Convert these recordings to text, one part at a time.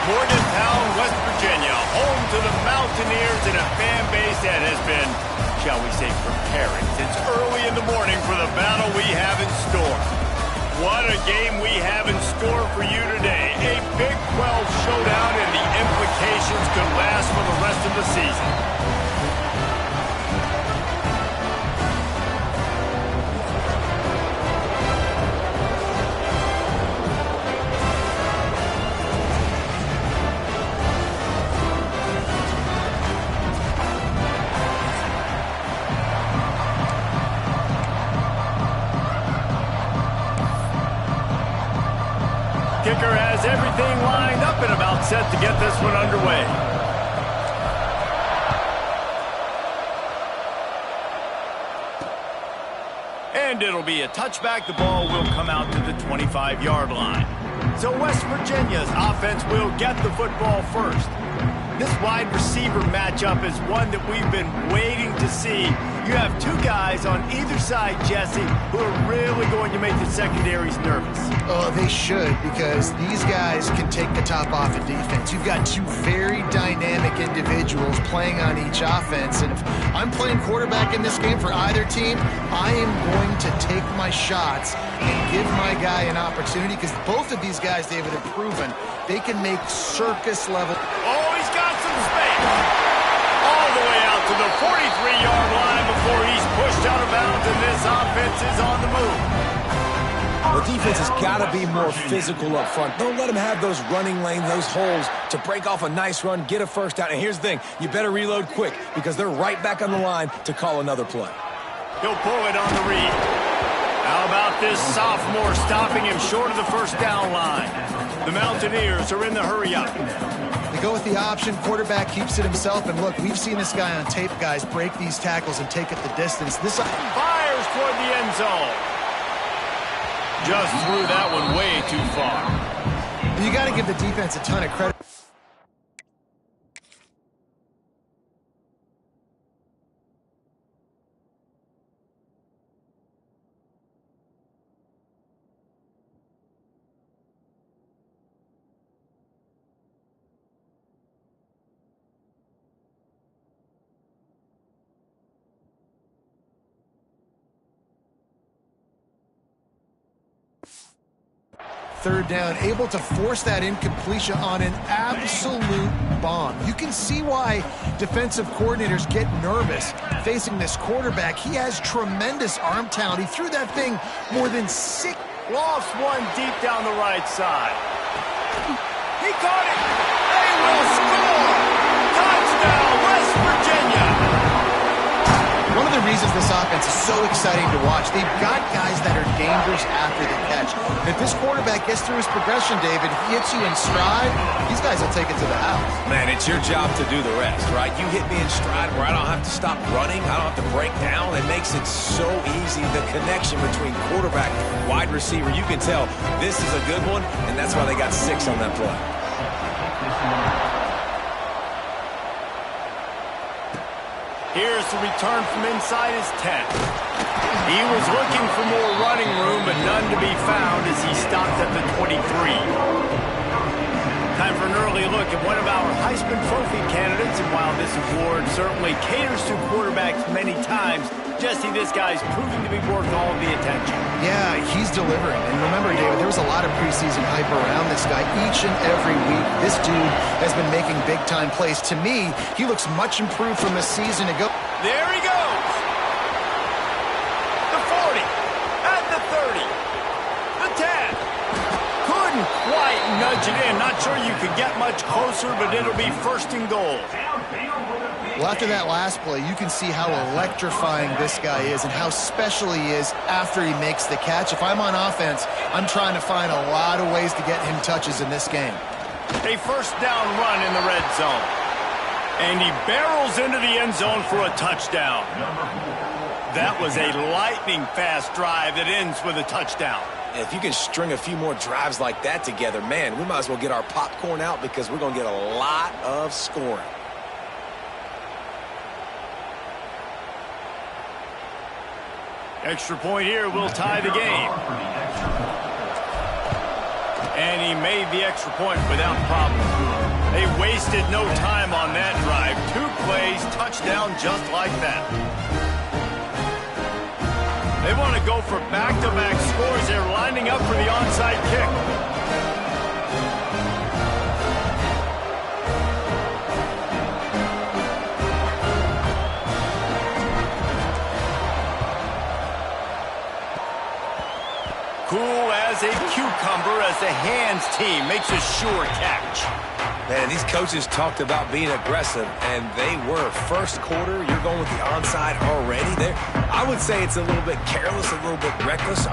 Bordentown, West Virginia, home to the Mountaineers and a fan base that has been, shall we say, preparing since early in the morning for the battle we have in store. What a game we have in store for you today. A Big 12 showdown, and the implications could last for the rest of the season. Kicker has everything lined up and about set to get this one underway. And it'll be a touchback. The ball will come out to the 25-yard line. So West Virginia's offense will get the football first. This wide receiver matchup is one that we've been waiting to see. You have two guys on either side, Jesse, who are really going to make the secondaries nervous. Oh, they should, because these guys can take the top off of defense. You've got two very dynamic individuals playing on each offense, and if I'm playing quarterback in this game for either team, I am going to take my shots and give my guy an opportunity, because both of these guys, David, have proven they can make circus level. Oh, he's got some space. All the way out to the 43-yard line before he's pushed out of bounds, and this offense is on the move. The defense has got to be more physical up front. Don't let them have those running lanes, those holes to break off a nice run, get a first down. And here's the thing, you better reload quick because they're right back on the line to call another play. He'll pull it on the read. How about this sophomore stopping him short of the first down line? The Mountaineers are in the hurry-up. They go with the option. Quarterback keeps it himself. And look, we've seen this guy on tape, guys, break these tackles and take it the distance. This fires toward the end zone. Just threw that one way too far. You got to give the defense a ton of credit. Third down, able to force that incompletion on an absolute bomb. You can see why defensive coordinators get nervous facing this quarterback. He has tremendous arm talent. He threw that thing more than 6. Lost one deep down the right side. He caught it. They will score. Touchdown, West Virginia. One of the reasons this offense is so exciting to watch, they've got guys that are dangerous after the catch. If this quarterback gets through his progression, David, he hits you in stride, these guys will take it to the house. Man, it's your job to do the rest, right? You hit me in stride where I don't have to stop running, I don't have to break down. It makes it so easy, the connection between quarterback and wide receiver. You can tell this is a good one, and that's why they got 6 on that play. Here's the return from inside his 10. He was looking for more running room, but none to be found as he stopped at the 23. Time for an early look at one of our Heisman Trophy candidates, and while this award certainly caters to quarterbacks many times, Jesse, this guy's proving to be worth all of the attention. Yeah, he's delivering. And remember, David, there was a lot of preseason hype around this guy each and every week. This dude has been making big-time plays. To me, he looks much improved from a season ago. There he goes. The 40, at the 30, the 10. Couldn't quite nudge it in. Not sure you could get much closer, but it'll be first and goal. Well, after that last play, you can see how electrifying this guy is and how special he is after he makes the catch. If I'm on offense, I'm trying to find a lot of ways to get him touches in this game. A first down run in the red zone. And he barrels into the end zone for a touchdown. That was a lightning-fast drive that ends with a touchdown. If you can string a few more drives like that together, man, we might as well get our popcorn out because we're going to get a lot of scoring. Extra point here will tie the game. And he made the extra point without problem. They wasted no time on that drive. 2 plays, touchdown just like that. They want to go for back-to-back scores. They're lining up for the onside kick. Cool as a cucumber as the hands team makes a sure catch. Man, these coaches talked about being aggressive, and they were. First quarter, you're going with the onside already. There, I would say it's a little bit careless, a little bit reckless.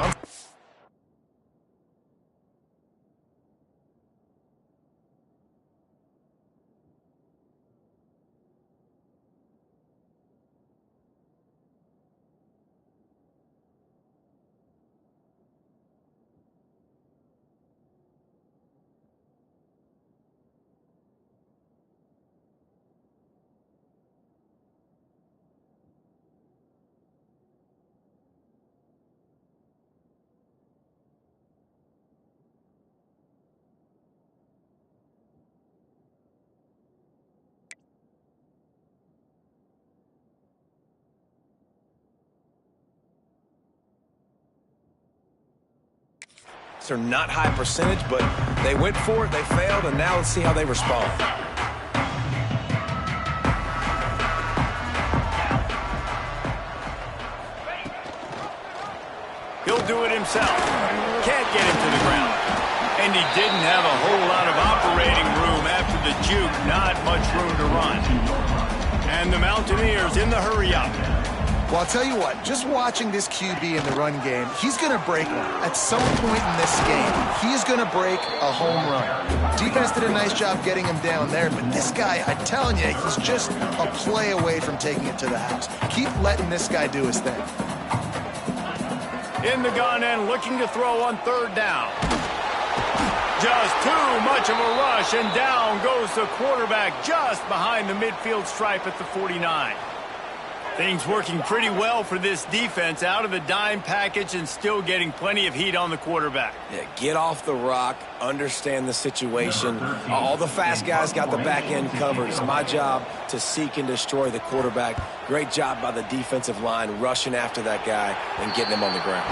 They're not high percentage, but they went for it, they failed, and now let's see how they respond. He'll do it himself. Can't get him to the ground. And he didn't have a whole lot of operating room after the juke. Not much room to run. And the Mountaineers in the hurry-up. Well, I'll tell you what, just watching this QB in the run game, he's going to break one. At some point in this game, he's going to break a home run. Defense did a nice job getting him down there, but this guy, I'm telling you, he's just a play away from taking it to the house. Keep letting this guy do his thing. In the gun and looking to throw on 3rd down. Just too much of a rush, and down goes the quarterback just behind the midfield stripe at the 49. Things working pretty well for this defense, out of the dime package and still getting plenty of heat on the quarterback. Yeah, get off the rock, understand the situation. All the fast guys got the back end covered. It's my job to seek and destroy the quarterback. Great job by the defensive line rushing after that guy and getting him on the ground.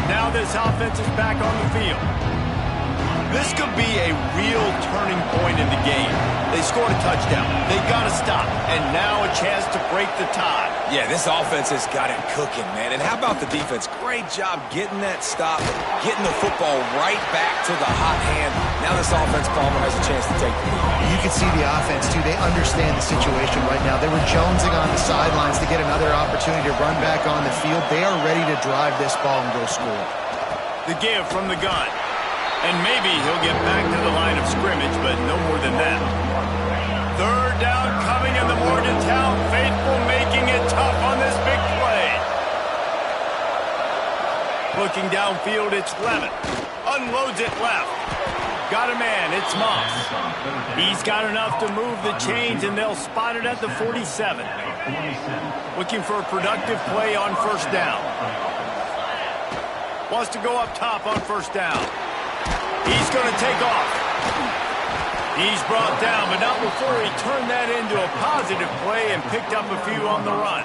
Now this offense is back on the field. This could be a real turning point in the game. They scored a touchdown. They got to stop. And now a chance to break the tie. Yeah, this offense has got it cooking, man. And how about the defense? Great job getting that stop, getting the football right back to the hot hand. Now this offense, Palmer, has a chance to take the lead. You can see the offense, too. They understand the situation right now. They were jonesing on the sidelines to get another opportunity to run back on the field. They are ready to drive this ball and go score. The give from the gun. And maybe he'll get back to the line of scrimmage, but no more than that. 3rd down coming in the Morgantown faithful, making it tough on this big play. Looking downfield, it's Levin. Unloads it left. Got a man, it's Moss. He's got enough to move the chains, and they'll spot it at the 47. Looking for a productive play on 1st down. Wants to go up top on 1st down. He's going to take off. He's brought down, but not before he turned that into a positive play and picked up a few on the run.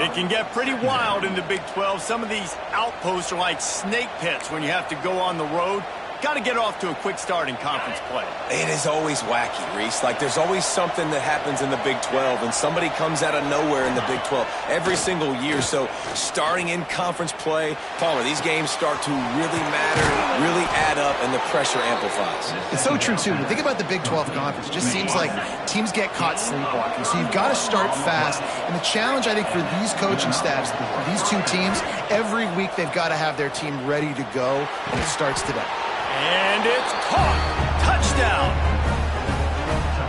It can get pretty wild in the Big 12. Some of these outposts are like snake pits when you have to go on the road. Got to get off to a quick start in conference play. It is always wacky, Reese. Like, there's always something that happens in the Big 12, and somebody comes out of nowhere in the Big 12 every single year. So starting in conference play, Palmer, these games start to really matter, really add up, and the pressure amplifies. It's so true, too. When you think about the Big 12 conference, it just seems like teams get caught sleepwalking. So you've got to start fast. And the challenge, I think, for these coaching staffs, these two teams, every week they've got to have their team ready to go, and it starts today. And it's caught. Touchdown.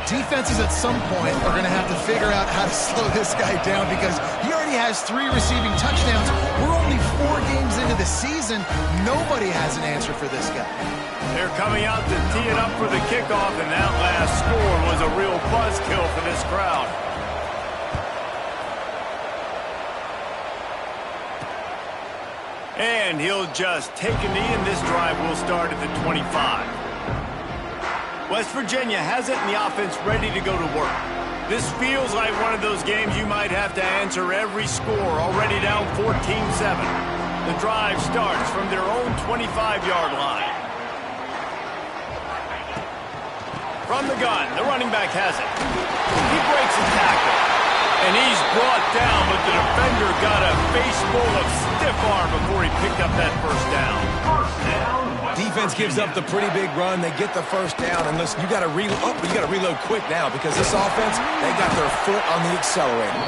Defenses at some point are going to have to figure out how to slow this guy down because he already has 3 receiving touchdowns. We're only 4 games into the season. Nobody has an answer for this guy. They're coming out to tee it up for the kickoff, and that last score was a real buzzkill for this crowd. And he'll just take a knee, and this drive will start at the 25. West Virginia has it, and the offense ready to go to work. This feels like one of those games you might have to answer every score, already down 14-7. The drive starts from their own 25-yard line. From the gun, the running back has it. He breaks a tackle, and he's brought down, but the defender got a face full of stiff arm before he picked up that first down. Defense gives up the pretty big run. They get the first down, and listen, you got to reload quick now because this offense, they got their foot on the accelerator.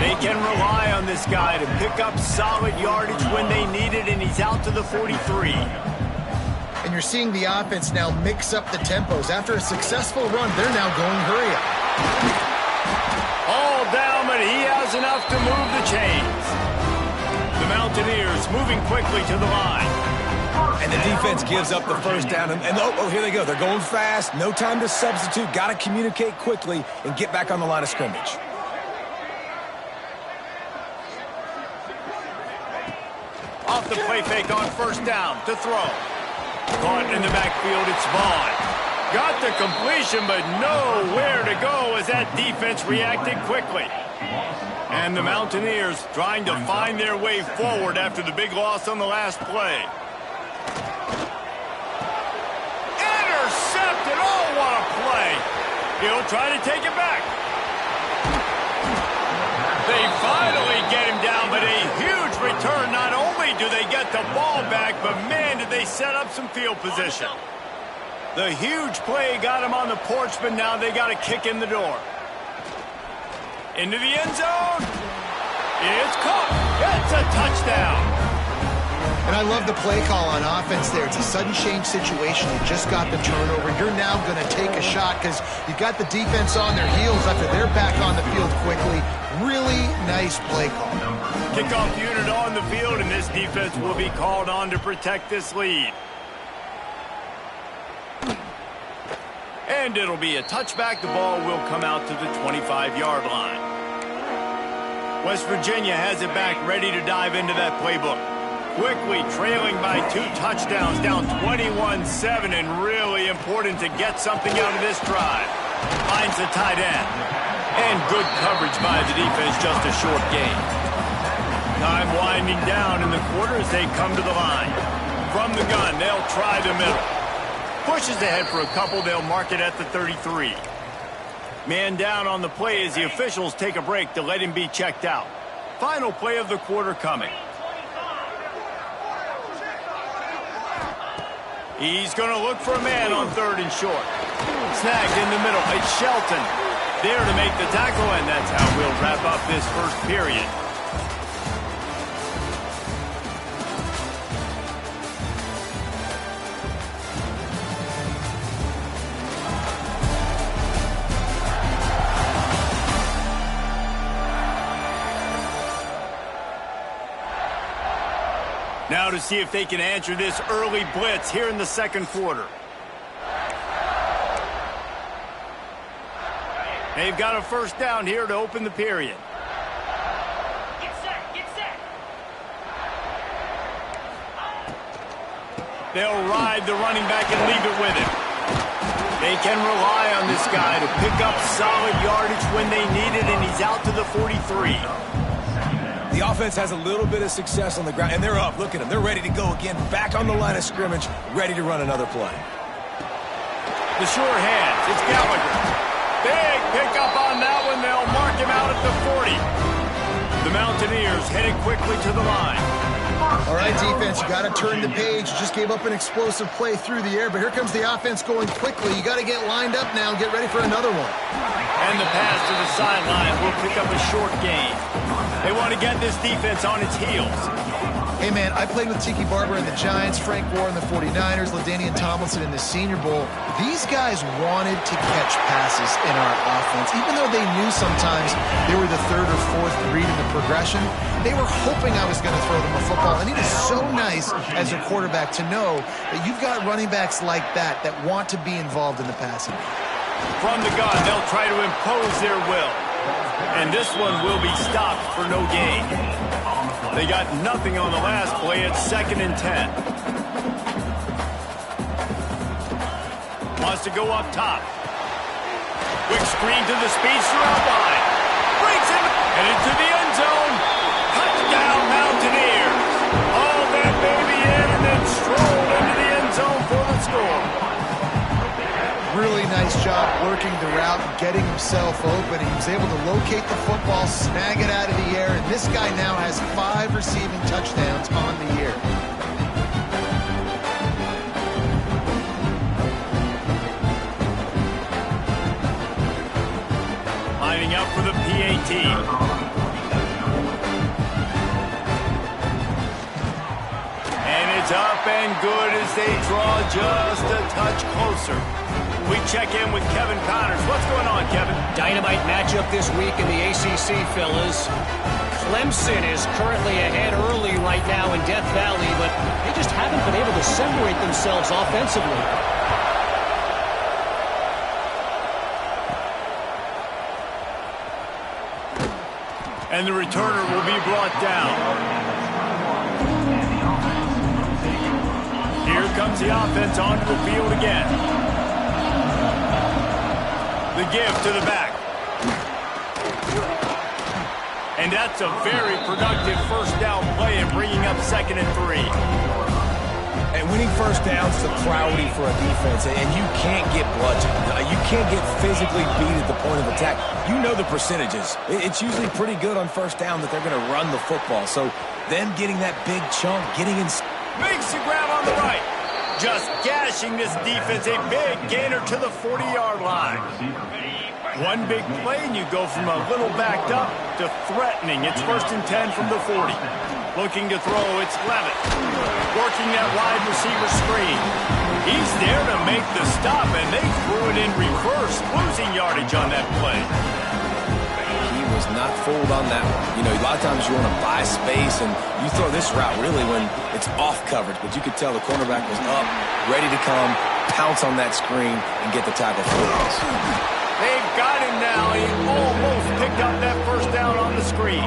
They can rely on this guy to pick up solid yardage when they need it, and he's out to the 43. And you're seeing the offense now mix up the tempos. After a successful run, they're now going hurry up. All down, but he has enough to move the chains. The Mountaineers moving quickly to the line. And the defense gives up the first down. And oh, here they go. They're going fast. No time to substitute. Got to communicate quickly and get back on the line of scrimmage. Off the play fake on first down to throw. Caught in the backfield, it's Vaughn. Got the completion, but nowhere to go as that defense reacted quickly. And the Mountaineers trying to find their way forward after the big loss on the last play. Intercepted! Oh, what a play! He'll try to take it back. They finally get him down, but a huge return. Not only do they get the ball back, but man, did they set up some field position. The huge play got him on the porch, but now they got to kick in the door. Into the end zone. It's caught. It's a touchdown. And I love the play call on offense there. It's a sudden change situation. You just got the turnover. You're now going to take a shot because you've got the defense on their heels after they're back on the field quickly. Really nice play call. Kickoff unit on the field, and this defense will be called on to protect this lead. And it'll be a touchback. The ball will come out to the 25-yard line. West Virginia has it back, ready to dive into that playbook. Quickly trailing by 2 touchdowns, down 21-7, and really important to get something out of this drive. Finds the tight end. And good coverage by the defense, just a short gain. Time winding down in the quarter as they come to the line. From the gun, they'll try the middle. Pushes ahead for a couple, they'll mark it at the 33. Man down on the play as the officials take a break to let him be checked out. Final play of the quarter coming. He's going to look for a man on 3rd and short. Snagged in the middle. It's Shelton there to make the tackle, and that's how we'll wrap up this first period. Now to see if they can answer this early blitz here in the second quarter. They've got a first down here to open the period. Get set, get set. They'll ride the running back and leave it with him. They can rely on this guy to pick up solid yardage when they need it, and he's out to the 43. The offense has a little bit of success on the ground, and they're up. Look at them. They're ready to go again. Back on the line of scrimmage, ready to run another play. The sure hands. It's Gallagher. Big pickup on that one. They'll mark him out at the 40. The Mountaineers headed quickly to the line. All right, defense, you got to turn the page. You just gave up an explosive play through the air, but here comes the offense going quickly. You got to get lined up now and get ready for another one. And the pass to the sideline will pick up a short gain. They want to get this defense on its heels. Hey, man, I played with Tiki Barber and the Giants, Frank Gore and the 49ers, LaDainian Tomlinson in the Senior Bowl. These guys wanted to catch passes in our offense. Even though they knew sometimes they were the 3rd or 4th read in the progression, they were hoping I was going to throw them a football. And it is so nice as a quarterback to know that you've got running backs like that that want to be involved in the passing. From the gun, they'll try to impose their will. And this one will be stopped for no gain. They got nothing on the last play. It's 2nd and 10. Wants to go up top. Quick screen to the speedster outline. Breaks him and into the end zone. Touchdown, Mountaineers. Haul that baby in and then stroll into the end zone for the score. Really nice job working the route and getting himself open. He was able to locate the football, snag it out of the air, and this guy now has 5 receiving touchdowns on the year. Lining up for the PAT. It's up and good as they draw just a touch closer. We check in with Kevin Connors. What's going on, Kevin? Dynamite matchup this week in the ACC, fellas. Clemson is currently ahead early right now in Death Valley, but they just haven't been able to separate themselves offensively. And the returner will be brought down. Here comes the offense onto the field again. The give to the back. And that's a very productive first down play and bringing up 2nd and 3. And winning first downs is a priority for a defense, and you can't get bludgeoned. You can't get physically beat at the point of attack. You know the percentages. It's usually pretty good on first down that they're going to run the football. So them getting that big chunk, getting in... Makes the grab on the right. Just gashing this defense. A big gainer to the 40-yard line. One big play and you go from a little backed up to threatening. It's 1st and 10 from the 40. Looking to throw, it's Levitt. Working that wide receiver screen. He's there to make the stop, and they threw it in reverse, losing yardage on that play. Was not fooled on that one. You know, a lot of times you want to buy space, and you throw this route really when it's off coverage, but you could tell the cornerback was up, ready to come, pounce on that screen, and get the tackle for the pass. They've got him now. He almost picked up that first down on the screen.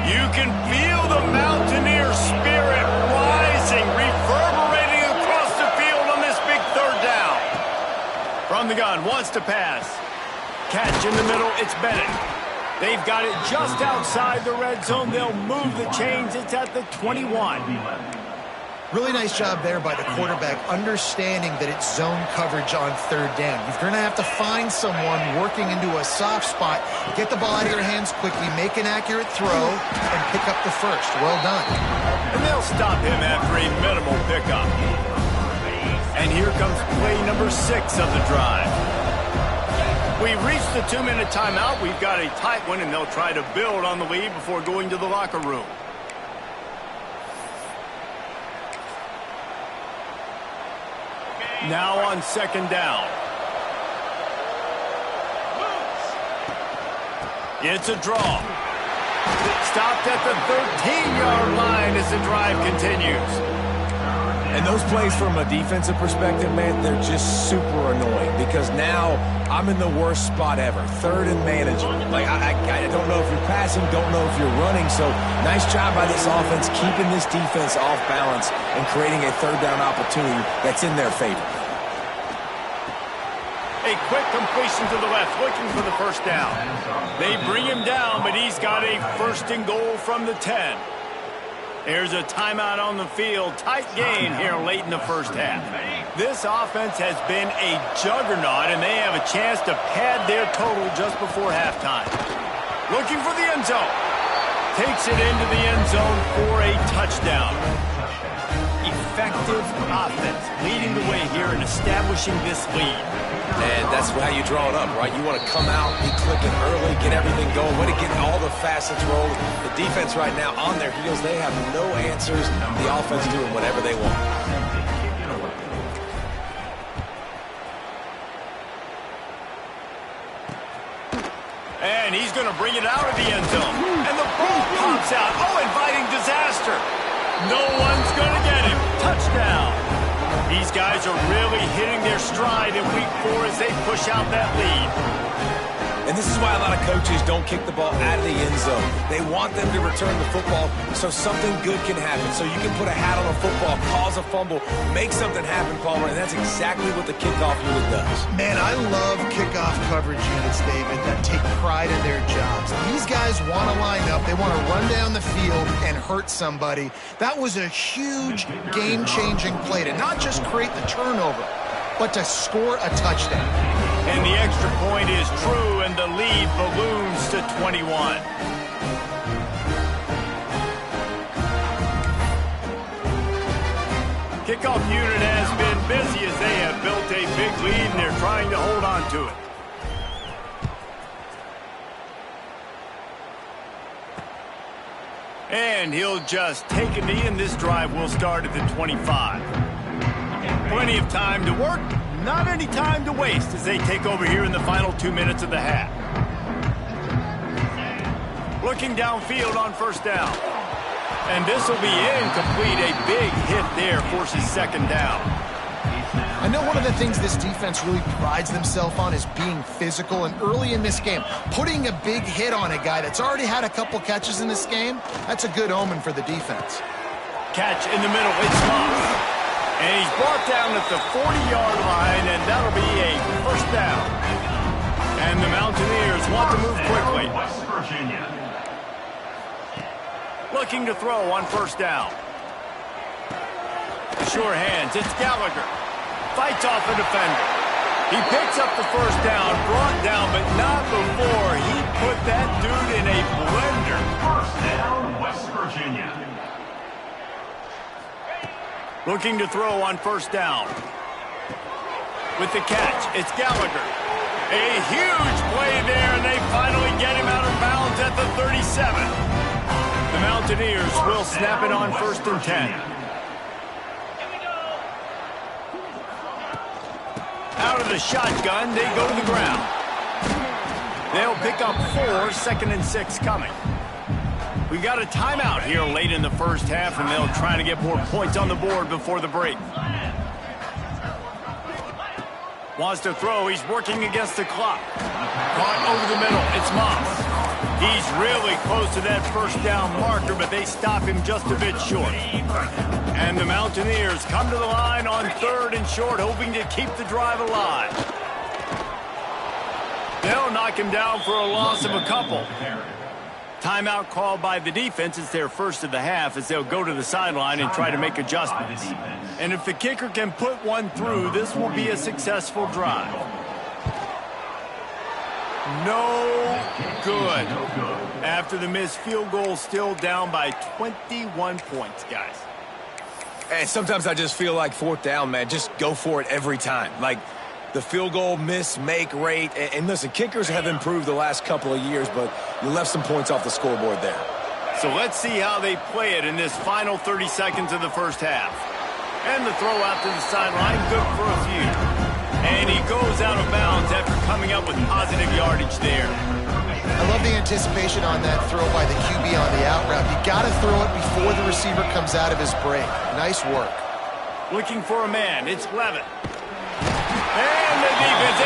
You can feel the Mountaineer spirit rising, reverberating across the field on this big 3rd down. From the gun, wants to pass. Catch in the middle, it's Bennett. They've got it just outside the red zone. They'll move the chains. It's at the 21. Really nice job there by the quarterback, understanding that it's zone coverage on 3rd down. You're going to have to find someone working into a soft spot, get the ball out of your hands quickly, make an accurate throw, and pick up the first. Well done. And they'll stop him after a minimal pickup. And here comes play number 6 of the drive. We reached the 2-minute timeout. We've got a tight one, and they'll try to build on the lead before going to the locker room. Now on 2nd down. It's a draw. Stopped at the 13-yard line as the drive continues. And those plays from a defensive perspective, man, they're just super annoying because now I'm in the worst spot ever. 3rd and manageable. Like, I don't know if you're passing, don't know if you're running. So nice job by this offense keeping this defense off balance and creating a 3rd down opportunity that's in their favor. A quick completion to the left, looking for the first down. They bring him down, but he's got a 1st and goal from the 10. There's a timeout on the field. Tight game here late in the first half. This offense has been a juggernaut, and they have a chance to pad their total just before halftime. Looking for the end zone. Takes it into the end zone for a touchdown. Effective offense leading the way here and establishing this lead. And that's how you draw it up, right? You want to come out, be clicking early, get everything going, way to get all the facets rolled. The defense right now on their heels, they have no answers. The offense doing whatever they want. And he's going to bring it out of the end zone. And the ball pops out. Oh, inviting disaster. No one's going to get him. Touchdown. These guys are really hitting their stride in week 4 as they push out that lead. And this is why a lot of coaches don't kick the ball out of the end zone. They want them to return the football so something good can happen, so you can put a hat on a football, cause a fumble, make something happen, Palmer, and that's exactly what the kickoff unit does. Man, I love kickoff coverage units, David, that take pride in their jobs. These guys want to line up. They want to run down the field and hurt somebody. That was a huge game-changing play to not just create the turnover, but to score a touchdown. And the extra point is true, and the lead balloons to 21. Kickoff unit has been busy as they have built a big lead, and they're trying to hold on to it. And he'll just take a knee, and this drive will start at the 25. Plenty of time to work, not any time to waste as they take over here in the final 2 minutes of the half. Looking downfield on first down. And this will be incomplete. A big hit there forces second down. I know one of the things this defense really prides themselves on is being physical, and early in this game, putting a big hit on a guy that's already had a couple catches in this game, that's a good omen for the defense. Catch in the middle, it's Moss. And he's brought down at the 40-yard line, and that'll be a first down. And the Mountaineers want to move quickly. West Virginia. Looking to throw on first down. Sure hands, it's Gallagher. Fights off a defender. He picks up the first down, brought down, but not before he put that dude in a blender. First down, West Virginia. Looking to throw on first down. With the catch, it's Gallagher. A huge play there, and they finally get him out of bounds at the 37. The Mountaineers will snap it on first and 10. Out of the shotgun, they go to the ground. They'll pick up 4, second and 6 coming. We got a timeout here late in the first half, and they'll try to get more points on the board before the break. Wants to throw. He's working against the clock. Caught over the middle. It's Moss. He's really close to that first down marker, but they stop him just a bit short. And the Mountaineers come to the line on third and short, hoping to keep the drive alive. They'll knock him down for a loss of a couple. Timeout called by the defense. It's their first of the half as they'll go to the sideline and try to make adjustments. And if the kicker can put one through, this will be a successful drive. No good. After the missed field goal, still down by 21 points, guys. And sometimes I just feel like fourth down, man, just go for it every time. Like the field goal miss, make rate. And listen, kickers have improved the last couple of years, but you left some points off the scoreboard there. So let's see how they play it in this final 30 seconds of the first half. And the throw out to the sideline, good for a few. And he goes out of bounds after coming up with positive yardage there. I love the anticipation on that throw by the QB on the out route. You got to throw it before the receiver comes out of his break. Nice work. Looking for a man. It's Levitt. And the defense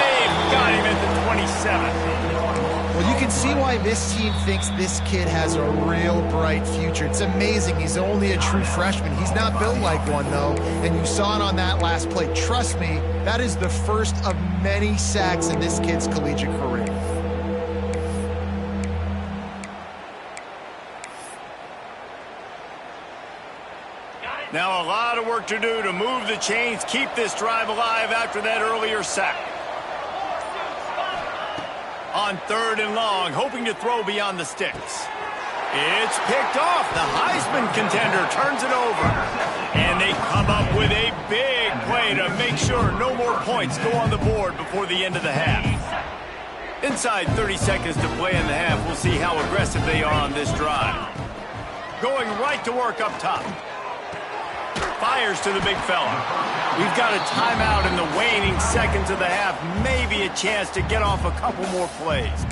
got him at the 27. Well, you can see why this team thinks this kid has a real bright future. It's amazing. He's only a true freshman. He's not built like one, though, and you saw it on that last play. Trust me, that is the first of many sacks in this kid's collegiate career. Now a lot of work to do to move the chains, keep this drive alive after that earlier sack. On third and long, hoping to throw beyond the sticks. It's picked off. The Heisman contender turns it over. And they come up with a big play to make sure no more points go on the board before the end of the half. Inside 30 seconds to play in the half, we'll see how aggressive they are on this drive. Going right to work up top. Fires to the big fella. We've got a timeout in the waning seconds of the half. Maybe a chance to get off a couple more plays.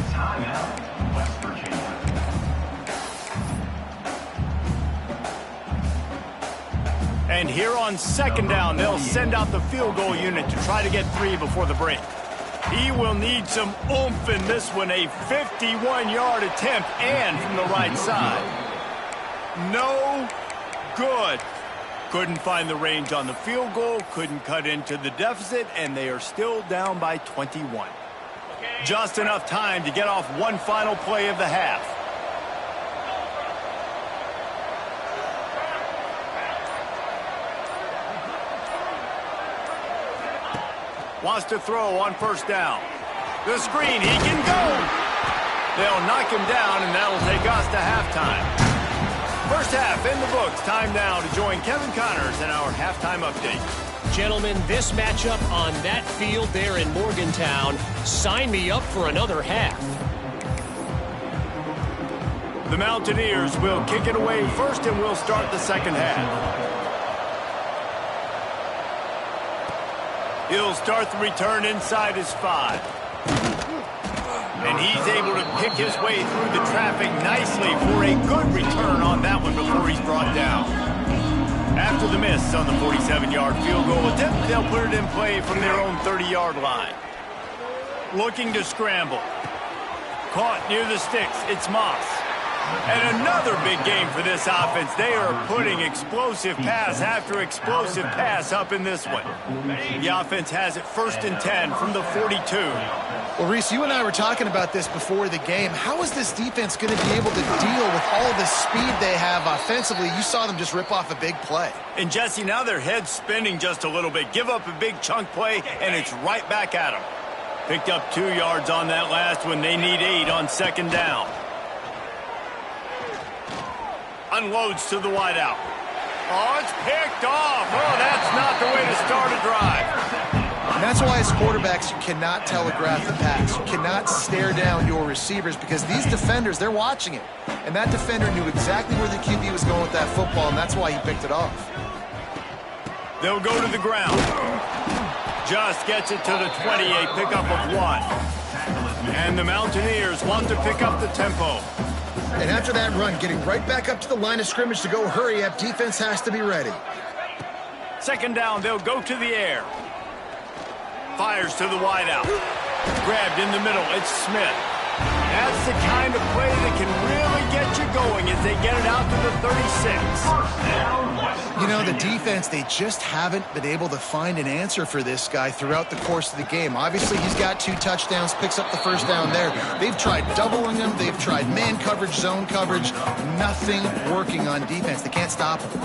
Timeout, West Virginia. And here on second down, they'll send out the field goal unit to try to get 3 before the break. He will need some oomph in this one. A 51-yard attempt and from the right side. No good. Couldn't find the range on the field goal, couldn't cut into the deficit, and they are still down by 21. Just enough time to get off one final play of the half. Wants to throw on first down. The screen, he can go. They'll knock him down, and that'll take us to halftime. First half in the books. Time now to join Kevin Connors in our halftime update. Gentlemen, this matchup on that field there in Morgantown, sign me up for another half. The Mountaineers will kick it away first, and we'll start the second half. He'll start the return inside his 5. And he's able to pick his way through the traffic nicely for a good return on that one before he's brought down. After the miss on the 47-yard field goal attempt, they'll put it in play from their own 30-yard line. Looking to scramble. Caught near the sticks. It's Moss. And another big game for this offense. They are putting explosive pass after explosive pass up in this one. The offense has it 1st and 10 from the 42. Well, Reese, you and I were talking about this before the game. How is this defense going to be able to deal with all the speed they have offensively? You saw them just rip off a big play. And, Jesse, now their head's spinning just a little bit. Give up a big chunk play, and it's right back at them. Picked up 2 yards on that last one. They need 8 on second down. Unloads to the wideout. Oh, it's picked off. Oh, that's not the way to start a drive. And that's why as quarterbacks, you cannot telegraph the pass. You cannot stare down your receivers because these defenders, they're watching it. And that defender knew exactly where the QB was going with that football, and that's why he picked it off. They'll go to the ground. Just gets it to the 20, a pickup of 1. And the Mountaineers want to pick up the tempo. And after that run, getting right back up to the line of scrimmage to go hurry up, defense has to be ready. Second down, they'll go to the air. Fires to the wideout. Grabbed in the middle, it's Smith. That's the kind of play that can really get you going as they get it out to the 36. You know, the defense, they just haven't been able to find an answer for this guy throughout the course of the game. Obviously, he's got 2 touchdowns, picks up the first down there. They've tried doubling him. They've tried man coverage, zone coverage. Nothing working on defense. They can't stop him.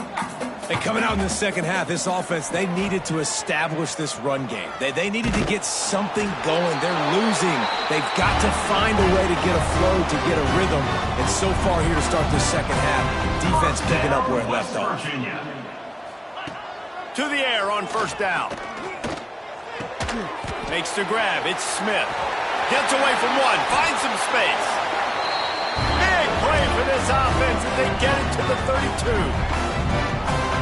And coming out in the second half, this offense, they needed to establish this run game. They needed to get something going. They're losing. They've got to find a way to get a flow, to get a rhythm. And so far here to start this second half, defense picking up where it left off. To the air on first down. Makes the grab. It's Smith. Gets away from 1. Finds some space. Big play for this offense as they get it to the 32.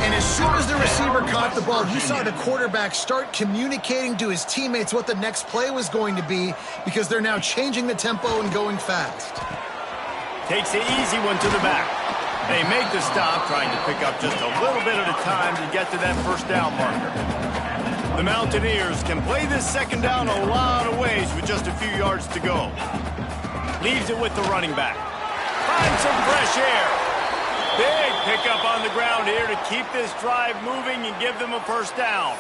And as soon as the receiver caught the ball, you saw the quarterback start communicating to his teammates what the next play was going to be because they're now changing the tempo and going fast. Takes the easy one to the back. They make the stop, trying to pick up just a little bit at a time to get to that first down marker. The Mountaineers can play this second down a lot of ways with just a few yards to go. Leaves it with the running back. Finds some fresh air. Big pickup on the ground here to keep this drive moving and give them a first down.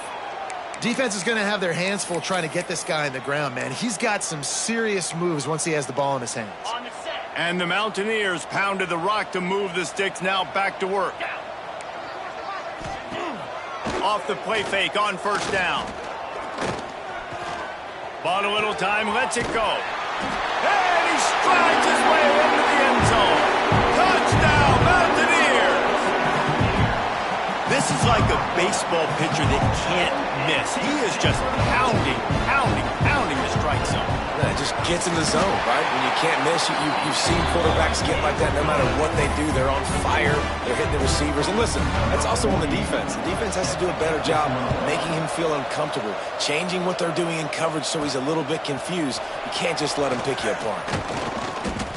Defense is going to have their hands full trying to get this guy on the ground, man. He's got some serious moves once he has the ball in his hands. And the Mountaineers pounded the rock to move the sticks, now back to work. Off the play fake on first down. Bought a little time, lets it go. And he strides his way into the end zone. Touchdown, Mountaineers! This is like a baseball pitcher that can't miss. He is just pounding the strike zone. Yeah, it just gets in the zone, right? When you can't miss, you've seen quarterbacks get like that no matter what they do. They're on fire. They're hitting the receivers. And listen, that's also on the defense. The defense has to do a better job making him feel uncomfortable, changing what they're doing in coverage so he's a little bit confused. You can't just let him pick you apart.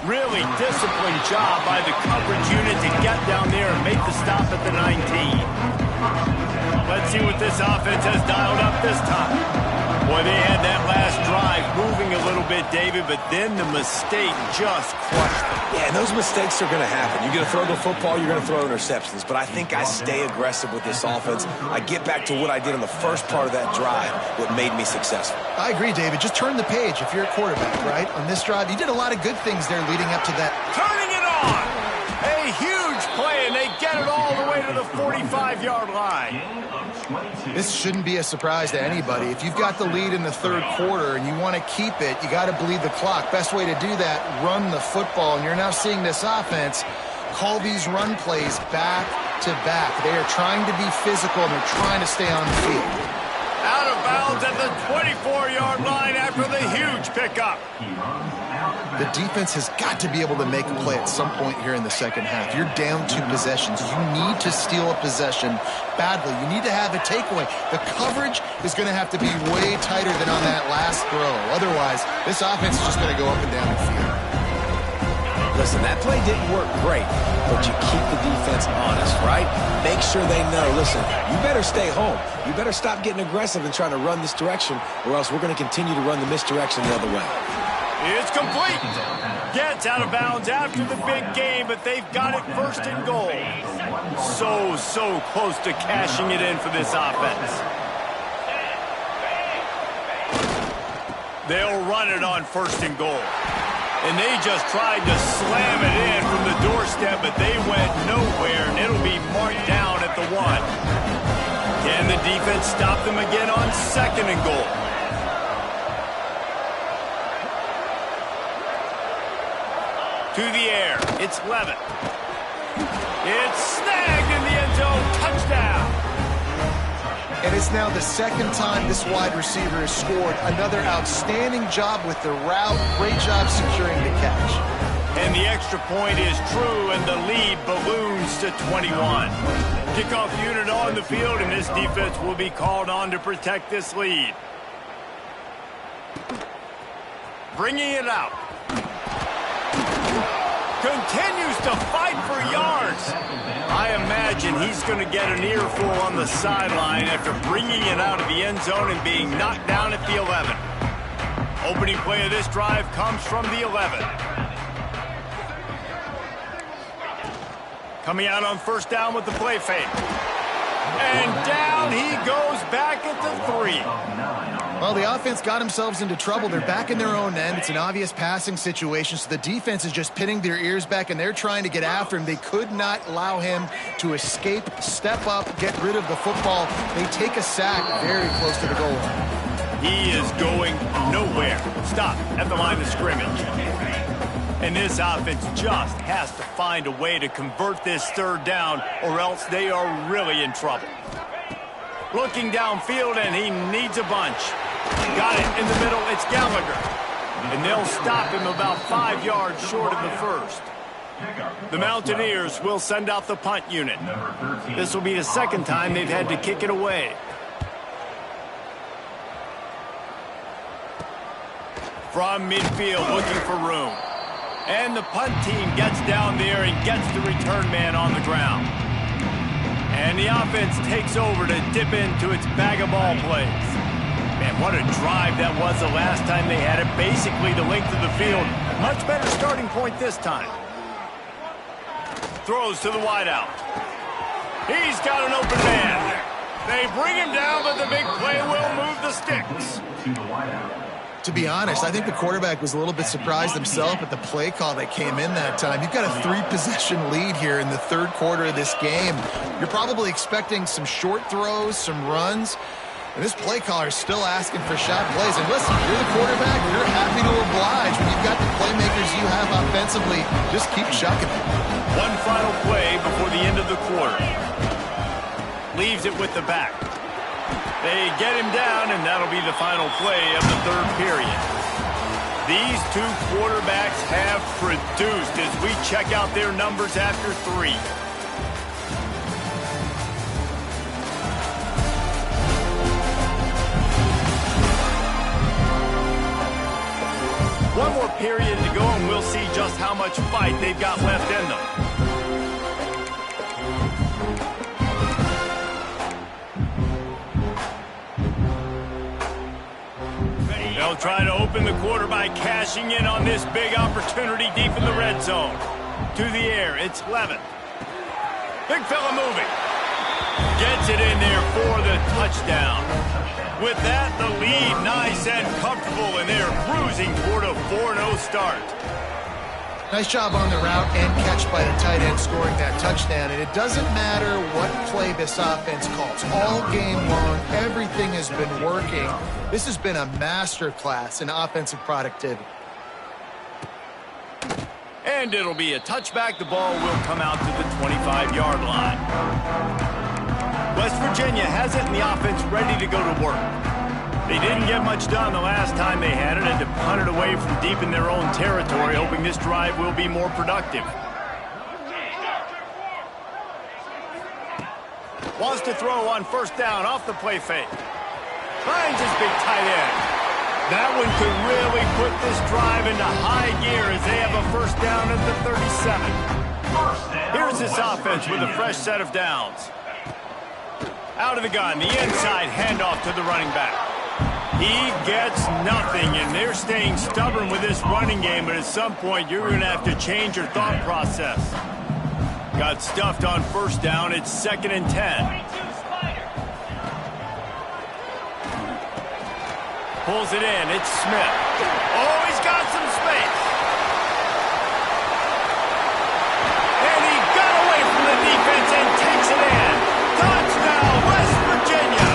Really disciplined job by the coverage unit to get down there and make the stop at the 19. Let's see what this offense has dialed up this time. Boy, they had that last drive moving a little bit, David, but then the mistake just crushed them. Yeah, and those mistakes are going to happen. You're going to throw the football, you're going to throw interceptions. But I think I stay aggressive with this offense. I get back to what I did in the first part of that drive, what made me successful. I agree, David. Just turn the page if you're a quarterback, right? On this drive, you did a lot of good things there leading up to that. Turning it on! A huge play, and they get it all the way to the 45-yard line. This shouldn't be a surprise to anybody. If you've got the lead in the third quarter and you want to keep it, you got to bleed the clock. Best way to do that, run the football. And you're now seeing this offense call these run plays back to back. They are trying to be physical, and they're trying to stay on the field. Out of bounds at the 24-yard line after the huge pickup. The defense has got to be able to make a play at some point here in the second half. You're down 2 possessions. You need to steal a possession badly. You need to have a takeaway. The coverage is going to have to be way tighter than on that last throw. Otherwise, this offense is just going to go up and down the field. Listen, that play didn't work great, but you keep the defense honest, right? Make sure they know, listen, you better stay home. You better stop getting aggressive and trying to run this direction, or else we're going to continue to run the misdirection the other way. It's complete. Gets out of bounds after the big game, but they've got it first and goal. So close to cashing it in for this offense. They'll run it on first and goal. And they just tried to slam it in from the doorstep, but they went nowhere, and it'll be marked down at the 1. Can the defense stop them again on second and goal? To the air, it's Levitt. It's snagged in the end zone, touchdown. And it's now the second time this wide receiver has scored. Another outstanding job with the route. Great job securing the catch. And the extra point is true, and the lead balloons to 21. Kickoff unit on the field, and this defense will be called on to protect this lead. Bringing it out. Continues to fight for yards. I imagine he's going to get an earful on the sideline after bringing it out of the end zone and being knocked down at the 11. Opening play of this drive comes from the 11. Coming out on first down with the play fake. And down he goes back at the 3. Well, the offense got themselves into trouble. They're back in their own end. It's an obvious passing situation, so the defense is just pinning their ears back, and they're trying to get after him. They could not allow him to escape, step up, get rid of the football. They take a sack very close to the goal line. He is going nowhere. Stop at the line of scrimmage. And this offense just has to find a way to convert this third down, or else they are really in trouble. Looking downfield, and he needs a bunch. Got it in the middle. It's Gallagher. And they'll stop him about 5 yards short of the first. The Mountaineers will send out the punt unit. This will be the second time they've had to kick it away. From midfield, looking for room. And the punt team gets down there and gets the return man on the ground. And the offense takes over to dip into its bag of ball plays. Man, what a drive that was the last time they had it. Basically the length of the field. Much better starting point this time. Throws to the wideout. He's got an open man. They bring him down, but the big play will move the sticks. To be honest, I think the quarterback was a little bit surprised himself at the play call that came in that time. You've got a 3-possession lead here in the third quarter of this game. You're probably expecting some short throws, some runs. And this play caller is still asking for shot plays. And listen, you're the quarterback. You're happy to oblige when you've got the playmakers you have offensively. Just keep chucking it. One final play before the end of the quarter. Leaves it with the back. They get him down, and that'll be the final play of the third period. These two quarterbacks have produced as we check out their numbers after 3. One more period to go, and we'll see just how much fight they've got left in them. They'll try to open the quarter by cashing in on this big opportunity deep in the red zone. To the air, it's Levin. Big fella moving. Gets it in there for the touchdown. With that, the lead nice and comfortable, and they're cruising toward a 4-0 start. Nice job on the route and catch by the tight end scoring that touchdown. And it doesn't matter what play this offense calls. All game long, everything has been working. This has been a masterclass in offensive productivity. And it'll be a touchback. The ball will come out to the 25-yard line. West Virginia has it, and the offense ready to go to work. They didn't get much done the last time they had it, and to punt it away from deep in their own territory, hoping this drive will be more productive. Wants to throw on first down off the play fake. Finds his big tight end. That one could really put this drive into high gear as they have a first down at the 37. Here's this offense with a fresh set of downs. Out of the gun, the inside handoff to the running back. He gets nothing, and they're staying stubborn with this running game, but at some point you're going to have to change your thought process. Got stuffed on first down. It's 2nd and 10. Pulls it in. It's Smith. Oh, he's got some space. And he got away from the defense and takes it in. Touchdown, West Virginia.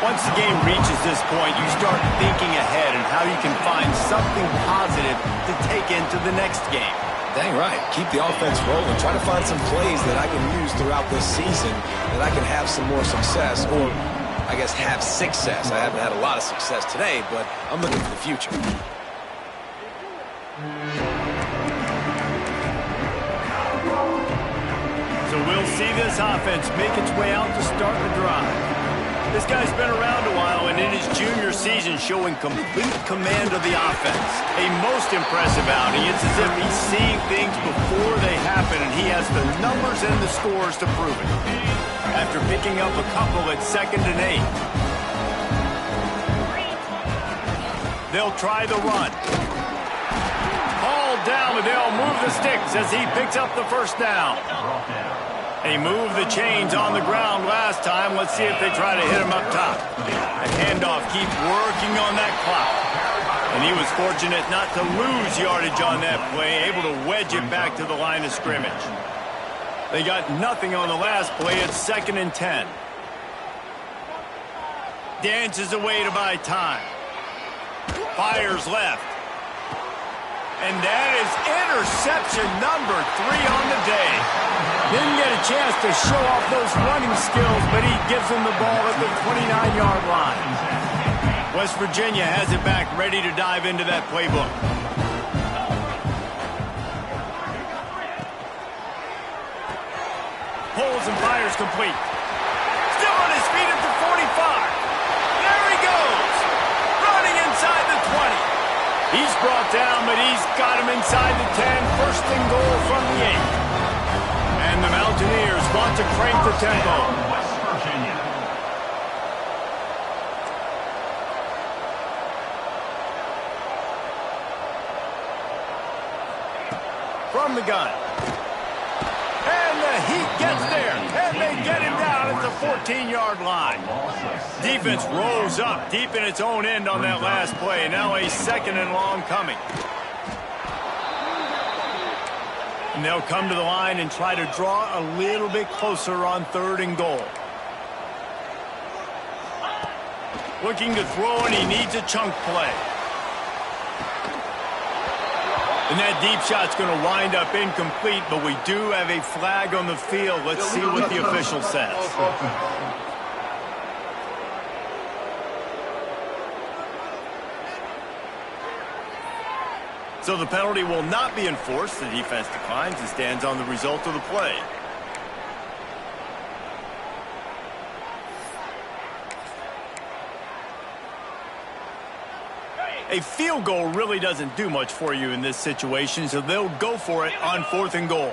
Once the game reaches this point, you start thinking ahead and how you can find something positive to take into the next game. Dang right. Keep the offense rolling. Try to find some plays that I can use throughout this season that I can have some more success, or I guess have success. I haven't had a lot of success today, but I'm looking for the future. So we'll see this offense make its way out to start the drive. This guy's been around a while, and in his junior season showing complete command of the offense. A most impressive outing. It's as if he's seeing things before they happen, and he has the numbers and the scores to prove it. After picking up a couple at 2nd and 8. They'll try the run. Hauled down, but they'll move the sticks as he picks up the first down. They moved the chains on the ground last time. Let's see if they try to hit him up top. A handoff keeps working on that clock. And he was fortunate not to lose yardage on that play, able to wedge it back to the line of scrimmage. They got nothing on the last play. It's 2nd and 10. Dances away to buy time. Fires left. And that is interception number 3 on the day. Didn't get a chance to show off those running skills, but he gives them the ball at the 29-yard line. West Virginia has it back, ready to dive into that playbook. Pulls and fires complete. Still on his feet at the 45. There he goes. Running inside the 20. He's brought down, but he's got him inside the 10. First and goal from the 8. And the Mountaineers want to crank the tempo. West Virginia. From the gun. And the Heat gets there. And they get him down at the 14-yard line. Defense rolls up deep in its own end on that last play. Now a 2nd and long coming. And they'll come to the line and try to draw a little bit closer on 3rd and goal. Looking to throw, and he needs a chunk play. And that deep shot's going to wind up incomplete, but we do have a flag on the field. Let's see what the official says. So the penalty will not be enforced. The defense declines and stands on the result of the play. A field goal really doesn't do much for you in this situation, so they'll go for it on 4th and goal.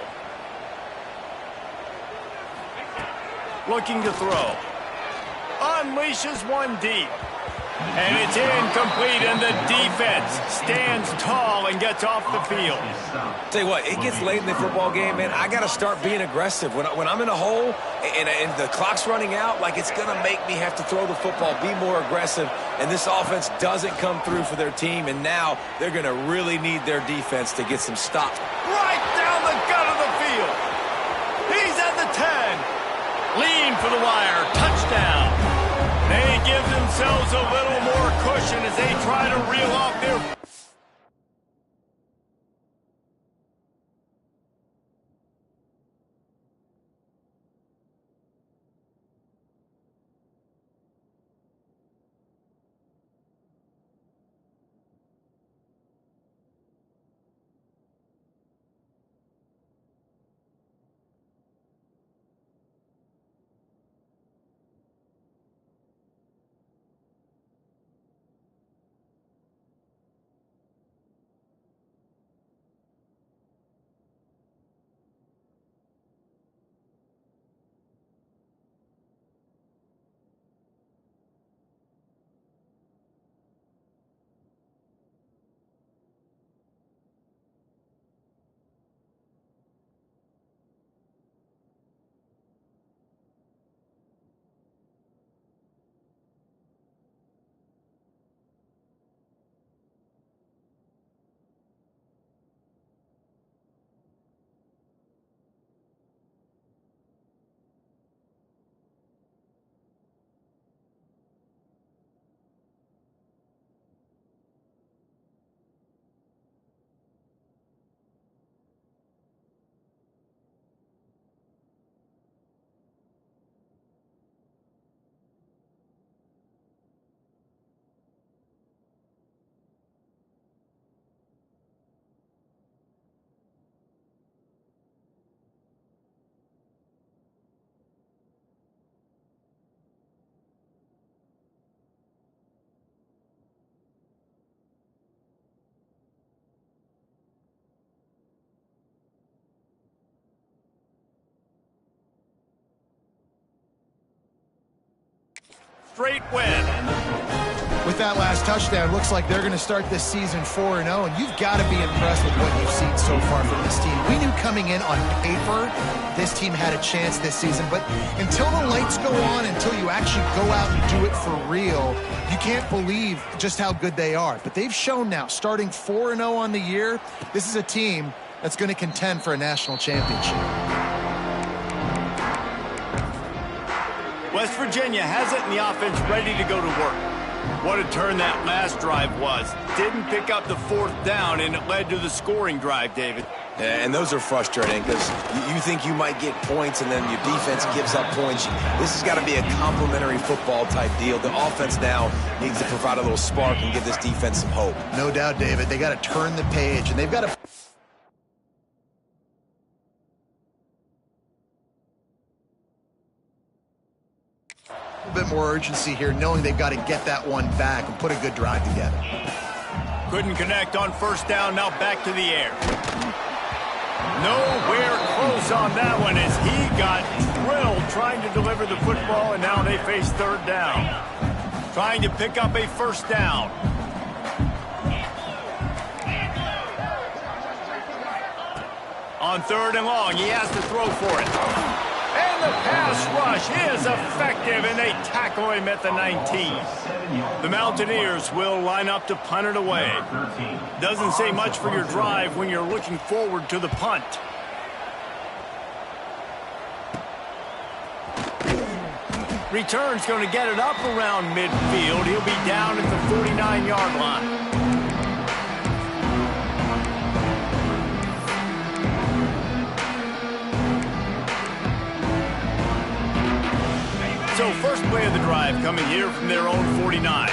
Looking to throw. Unleashes one deep. And it's incomplete, and the defense stands tall and gets off the field. Tell you what, it gets late in the football game, man. I got to start being aggressive. When I'm in a hole and the clock's running out, like it's going to make me have to throw the football, be more aggressive, and this offense doesn't come through for their team, and now they're going to really need their defense to get some stops. Right down the gut of the field. He's at the 10. Lean for the wire. Touchdown. They give themselves a little more cushion as they try to reel off their... Straight win. With that last touchdown, looks like they're going to start this season 4-0, and you've got to be impressed with what you've seen so far from this team. We knew coming in on paper this team had a chance this season, but until the lights go on, until you actually go out and do it for real, you can't believe just how good they are. But they've shown now, starting 4-0 on the year, this is a team that's going to contend for a national championship. West Virginia has it in the offense ready to go to work. What a turn that last drive was. Didn't pick up the fourth down, and it led to the scoring drive, David. Yeah, and those are frustrating because you think you might get points and then your defense gives up points. This has got to be a complementary football type deal. The offense now needs to provide a little spark and give this defense some hope. No doubt, David. They got to turn the page, and they've got to... a bit more urgency here, knowing they've got to get that one back and put a good drive together. Couldn't connect on first down, now back to the air. Nowhere close on that one as he got drilled trying to deliver the football, and now they face third down. Trying to pick up a first down. On third and long, he has to throw for it. And the pass rush is effective, and they tackle him at the 19. The Mountaineers will line up to punt it away. Doesn't say much for your drive when you're looking forward to the punt. Return's going to get it up around midfield. He'll be down at the 49-yard line. So first play of the drive coming here from their own 49.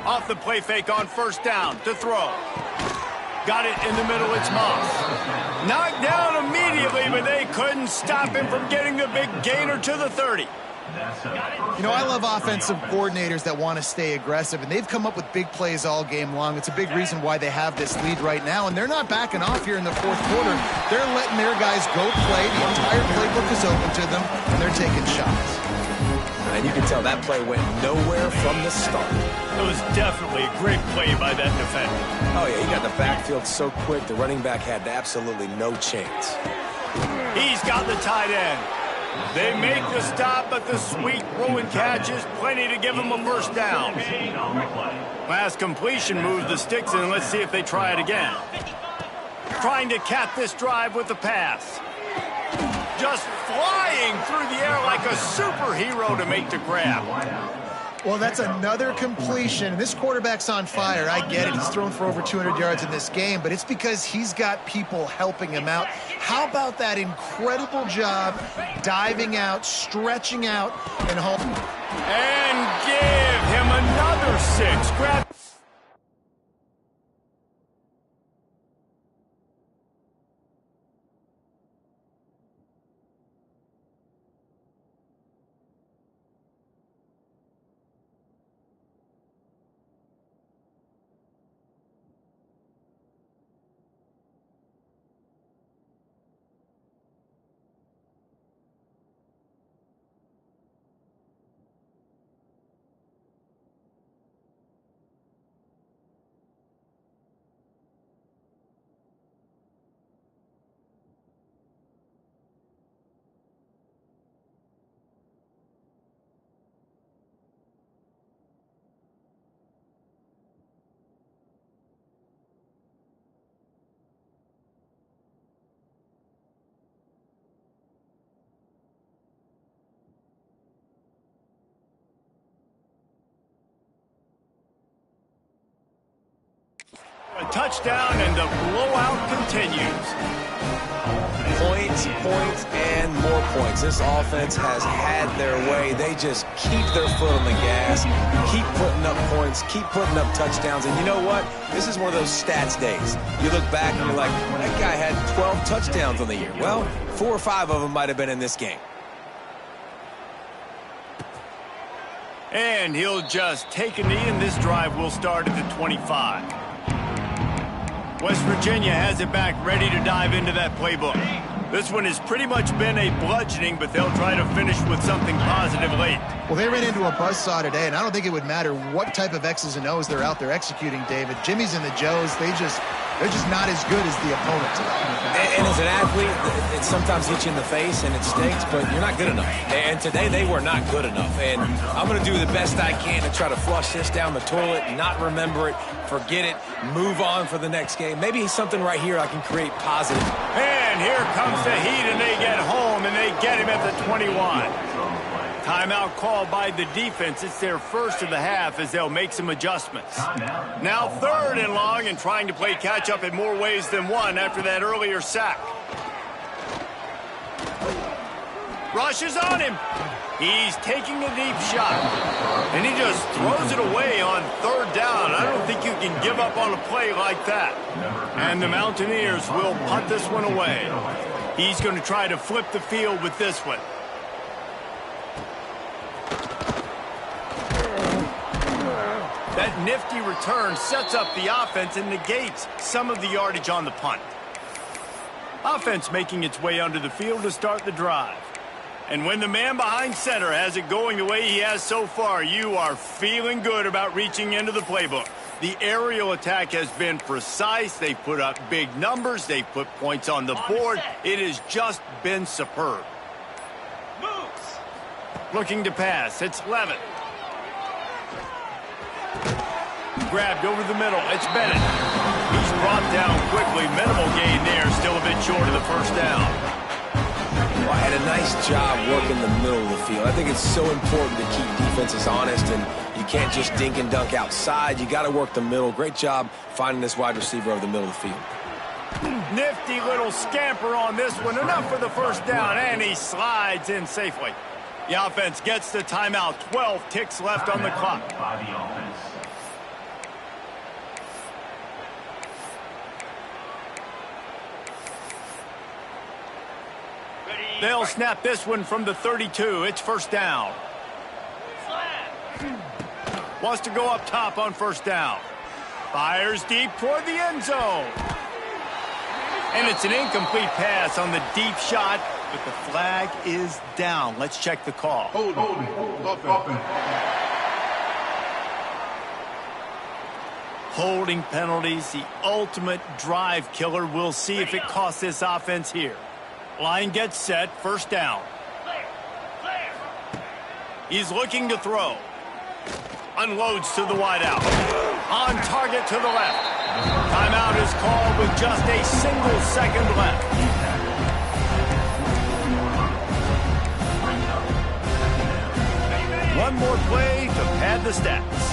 Off the play fake on first down to throw. Got it in the middle, it's Moss. Knocked down immediately, but they couldn't stop him from getting the big gainer to the 30. You know, I love offensive coordinators that want to stay aggressive, and they've come up with big plays all game long. It's a big reason why they have this lead right now, and they're not backing off here in the fourth quarter. They're letting their guys go play. The entire playbook is open to them, and they're taking shots. And you can tell that play went nowhere from the start. It was definitely a great play by that defender. Oh, yeah, he got the backfield so quick, the running back had absolutely no chance. He's got the tight end. They make the stop, but the sweet throwing catch is plenty to give him a first down. Last completion moved the sticks in. Let's see if they try it again. Trying to cap this drive with the pass. Just flying through the air like a superhero to make the grab. Well, that's another completion. This quarterback's on fire. I get it. He's thrown for over 200 yards in this game, but it's because he's got people helping him out. How about that incredible job diving out, stretching out, and holding? And give him another 6. Grab. A touchdown, and the blowout continues. Points, points, and more points. This offense has had their way. They just keep their foot on the gas, keep putting up points, keep putting up touchdowns. And you know what? This is one of those stats days. You look back and you're like, well, that guy had 12 touchdowns on the year. Well, 4 or 5 of them might have been in this game. And he'll just take a knee, and this drive will start at the 25. West Virginia has it back, ready to dive into that playbook. This one has pretty much been a bludgeoning, but they'll try to finish with something positive late. Well, they ran into a buzzsaw today, and I don't think it would matter what type of X's and O's they're out there executing, David. Jimmy's and the Joes, they're just not as good as the opponent today. And as an athlete, it sometimes hits you in the face and it stinks, but you're not good enough. And today they were not good enough. And I'm going to do the best I can to try to flush this down the toilet, not remember it, forget it, move on for the next game. Maybe something right here I can create positive. And here comes the heat, and they get home, and they get him at the 21. Timeout called by the defense. It's their first of the half as they'll make some adjustments. Now 3rd and long, and trying to play catch-up in more ways than one after that earlier sack. Rushes on him. He's taking a deep shot, and he just throws it away on 3rd down. I don't think you can give up on a play like that. And the Mountaineers will punt this one away. He's going to try to flip the field with this one. That nifty return sets up the offense and negates some of the yardage on the punt. Offense making its way onto the field to start the drive. And when the man behind center has it going the way he has so far, you are feeling good about reaching into the playbook. The aerial attack has been precise. They put up big numbers. They put points on the board. It has just been superb. Looking to pass. It's Levitt. Grabbed over the middle. It's Bennett. He's brought down quickly. Minimal gain there. Still a bit short of the first down. Well, had a nice job working the middle of the field. I think it's so important to keep defenses honest, and you can't just dink and dunk outside. You got to work the middle. Great job finding this wide receiver over the middle of the field. Nifty little scamper on this one. Enough for the first down, and he slides in safely. The offense gets the timeout. 12 ticks left on the clock. They'll snap this one from the 32. It's first down. Wants to go up top on first down. Fires deep toward the end zone. And it's an incomplete pass on the deep shot. But the flag is down. Let's check the call. Holding penalties, the ultimate drive killer. We'll see if it costs this offense here. Line gets set, first down. He's looking to throw. Unloads to the wideout. On target to the left. Timeout is called with just a single second left. One more play to pad the stats.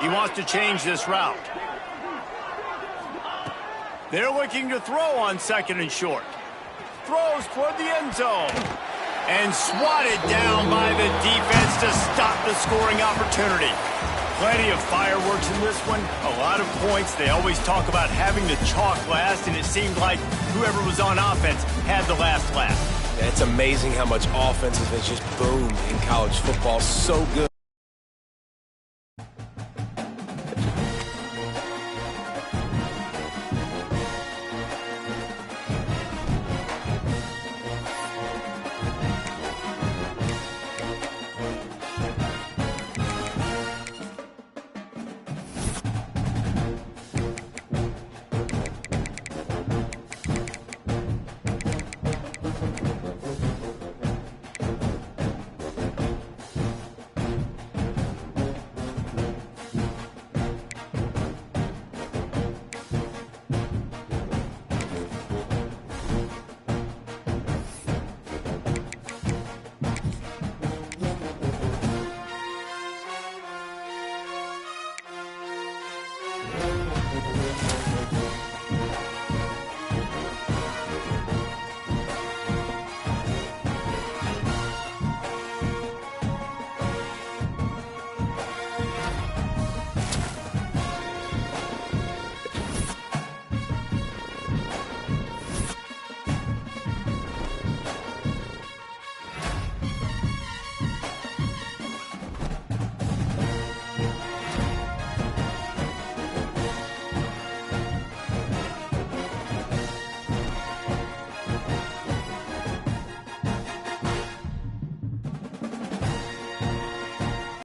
He wants to change this route. They're looking to throw on second and short. Throws toward the end zone. And swatted down by the defense to stop the scoring opportunity. Plenty of fireworks in this one. A lot of points. They always talk about having the chalk last, and it seemed like whoever was on offense had the last laugh. Yeah, it's amazing how much offense has just boomed in college football. So good.